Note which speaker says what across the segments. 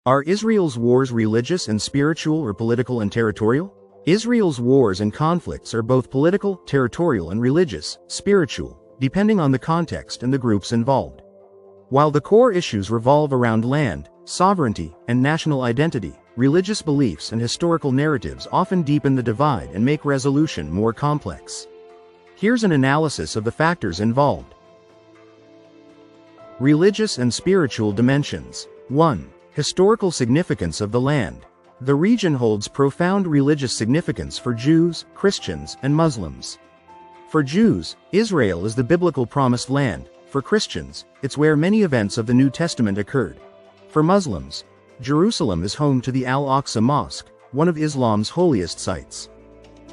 Speaker 1: Are Israel's wars religious and spiritual or political and territorial? Israel's wars and conflicts are both political, territorial and religious, spiritual, depending on the context and the groups involved. While the core issues revolve around land, sovereignty, and national identity, religious beliefs and historical narratives often deepen the divide and make resolution more complex. Here's an analysis of the factors involved. Religious and spiritual dimensions. 1. Historical significance of the land. The region holds profound religious significance for Jews, Christians, and Muslims. For Jews, Israel is the biblical promised land. For Christians, it's where many events of the New Testament occurred. For Muslims, Jerusalem is home to the Al-Aqsa Mosque, one of Islam's holiest sites.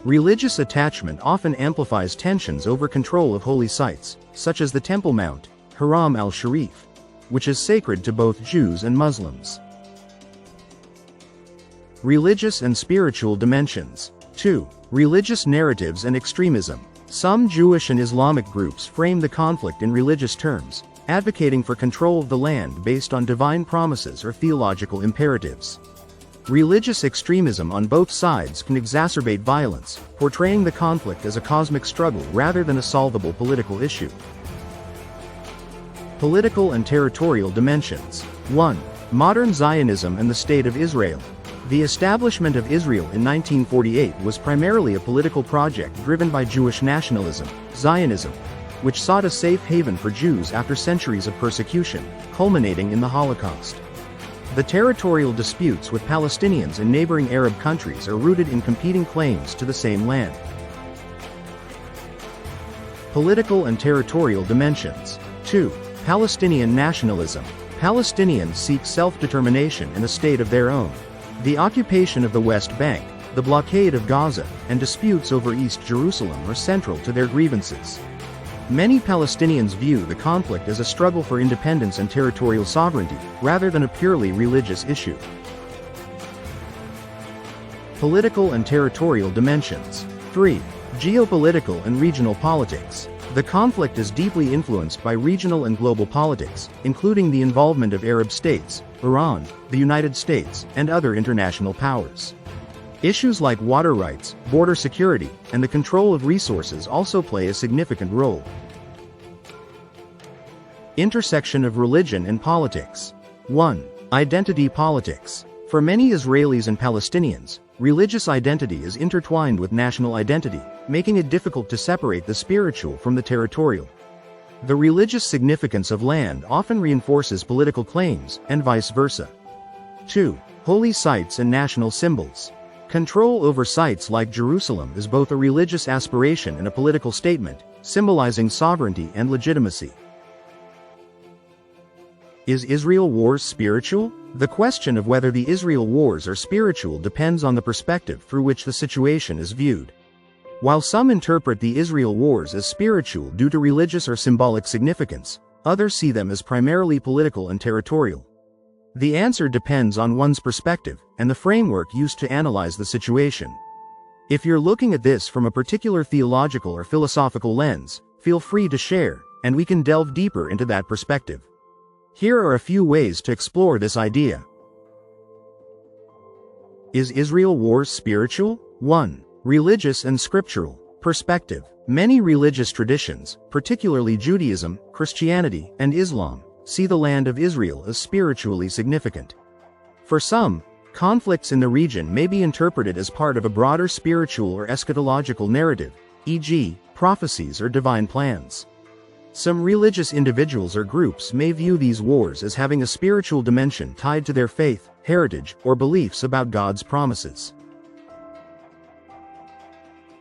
Speaker 1: Religious attachment often amplifies tensions over control of holy sites, such as the Temple Mount, Haram al-Sharif, which is sacred to both Jews and Muslims. Religious and spiritual dimensions. 2. Religious narratives and extremism. Some Jewish and Islamic groups frame the conflict in religious terms, advocating for control of the land based on divine promises or theological imperatives. Religious extremism on both sides can exacerbate violence, portraying the conflict as a cosmic struggle rather than a solvable political issue. Political and territorial dimensions. 1. Modern Zionism and the State of Israel. The establishment of Israel in 1948 was primarily a political project driven by Jewish nationalism, Zionism, which sought a safe haven for Jews after centuries of persecution, culminating in the Holocaust. The territorial disputes with Palestinians and neighboring Arab countries are rooted in competing claims to the same land. Political and territorial dimensions. 2. Palestinian nationalism. Palestinians seek self-determination in a state of their own. The occupation of the West Bank, the blockade of Gaza, and disputes over East Jerusalem are central to their grievances. Many Palestinians view the conflict as a struggle for independence and territorial sovereignty, rather than a purely religious issue. Political and territorial dimensions. 3. Geopolitical and regional politics. The conflict is deeply influenced by regional and global politics, including the involvement of Arab states, Iran, the United States, and other international powers. Issues like water rights, border security, and the control of resources also play a significant role. Intersection of religion and politics. 1. Identity politics. For many Israelis and Palestinians, religious identity is intertwined with national identity, making it difficult to separate the spiritual from the territorial. The religious significance of land often reinforces political claims, and vice versa. 2. Holy sites and national symbols. Control over sites like Jerusalem is both a religious aspiration and a political statement, symbolizing sovereignty and legitimacy. Is Israel wars spiritual? The question of whether the Israel wars are spiritual depends on the perspective through which the situation is viewed. While some interpret the Israel wars as spiritual due to religious or symbolic significance, others see them as primarily political and territorial. The answer depends on one's perspective and the framework used to analyze the situation. If you're looking at this from a particular theological or philosophical lens, feel free to share, and we can delve deeper into that perspective. Here are a few ways to explore this idea. Is Israel wars spiritual? 1. Religious and scriptural perspective. Many religious traditions, particularly Judaism, Christianity, and Islam, see the land of Israel as spiritually significant. For some, conflicts in the region may be interpreted as part of a broader spiritual or eschatological narrative, e.g., prophecies or divine plans. Some religious individuals or groups may view these wars as having a spiritual dimension tied to their faith, heritage, or beliefs about God's promises.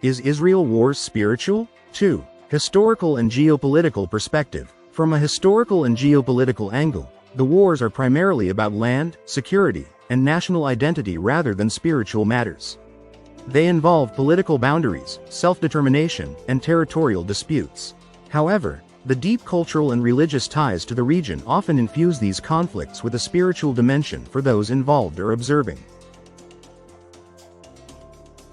Speaker 1: Is Israel wars spiritual? 2. Historical and geopolitical perspective. From a historical and geopolitical angle, the wars are primarily about land, security, and national identity rather than spiritual matters. They involve political boundaries, self-determination, and territorial disputes. However, the deep cultural and religious ties to the region often infuse these conflicts with a spiritual dimension for those involved or observing.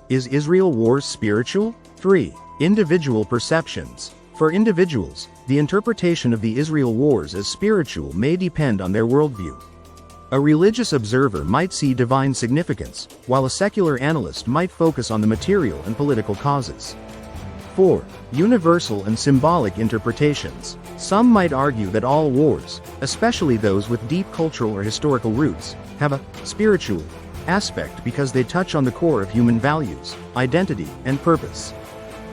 Speaker 1: Is Israel wars spiritual? 3. Individual perceptions. For individuals, the interpretation of the Israel wars as spiritual may depend on their worldview. A religious observer might see divine significance, while a secular analyst might focus on the material and political causes. 4. Universal and symbolic interpretations. Some might argue that all wars, especially those with deep cultural or historical roots, have a spiritual aspect because they touch on the core of human values, identity, and purpose.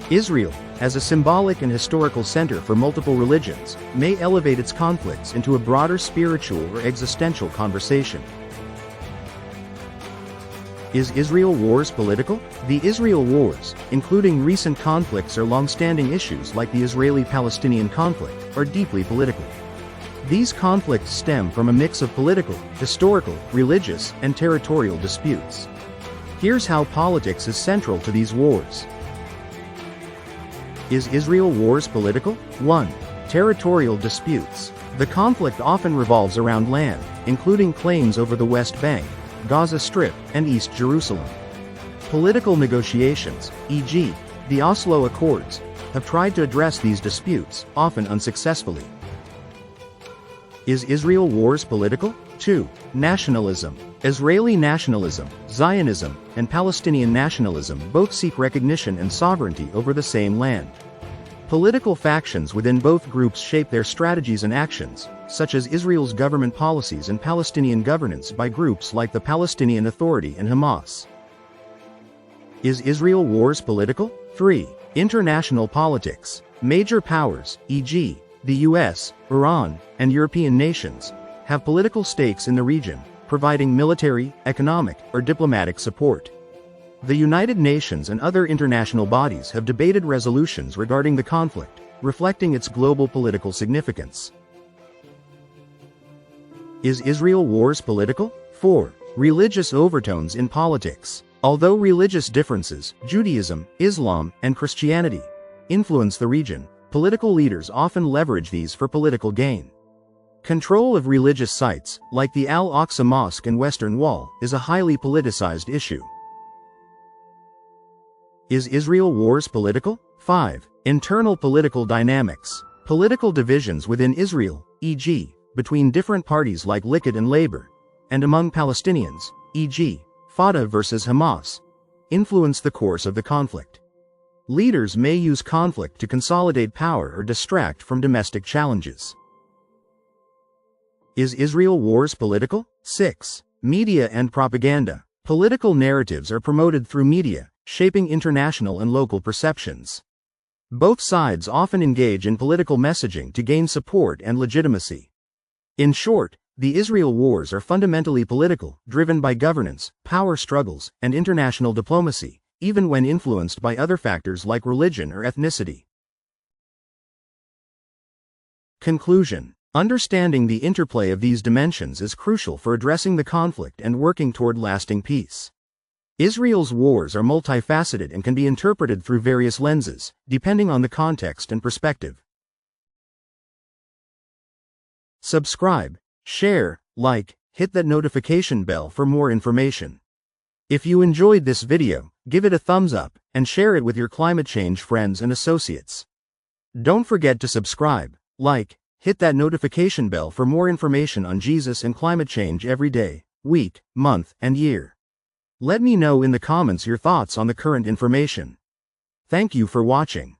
Speaker 1: Israel, as a symbolic and historical center for multiple religions, may elevate its conflicts into a broader spiritual or existential conversation. Is Israel wars political? The Israel wars, including recent conflicts or long-standing issues like the Israeli-Palestinian conflict, are deeply political. These conflicts stem from a mix of political, historical, religious, and territorial disputes. Here's how politics is central to these wars. Is Israel wars political? 1. Territorial disputes. The conflict often revolves around land, including claims over the West Bank, Gaza Strip, and East Jerusalem. Political negotiations, e.g., the Oslo Accords, have tried to address these disputes, often unsuccessfully. Is Israel wars political? 2. Nationalism. Israeli nationalism, Zionism, and Palestinian nationalism both seek recognition and sovereignty over the same land. Political factions within both groups shape their strategies and actions, such as Israel's government policies and Palestinian governance by groups like the Palestinian Authority and Hamas. Is Israel wars political? 3. International politics. Major powers, e.g., the US, Iran, and European nations, have political stakes in the region, providing military, economic, or diplomatic support. The United Nations and other international bodies have debated resolutions regarding the conflict, reflecting its global political significance. Is Israel wars political? 4. Religious overtones in politics. Although religious differences, Judaism, Islam, and Christianity, influence the region, political leaders often leverage these for political gain. Control of religious sites, like the Al-Aqsa Mosque and Western Wall, is a highly politicized issue. Is Israel wars political? 5. Internal political dynamics. Political divisions within Israel, e.g., between different parties like Likud and Labor, and among Palestinians, e.g., Fatah versus Hamas, influence the course of the conflict. Leaders may use conflict to consolidate power or distract from domestic challenges. Is Israel wars political? 6. Media and propaganda. Political narratives are promoted through media, shaping international and local perceptions. Both sides often engage in political messaging to gain support and legitimacy. In short, the Israel wars are fundamentally political, driven by governance, power struggles, and international diplomacy, even when influenced by other factors like religion or ethnicity. Conclusion. Understanding the interplay of these dimensions is crucial for addressing the conflict and working toward lasting peace. Israel's wars are multifaceted and can be interpreted through various lenses, depending on the context and perspective. Subscribe, share, like, hit that notification bell for more information. If you enjoyed this video, give it a thumbs up, and share it with your climate change friends and associates. Don't forget to subscribe, like, hit that notification bell for more information on Jesus and climate change every day, week, month, and year. Let me know in the comments your thoughts on the current information. Thank you for watching.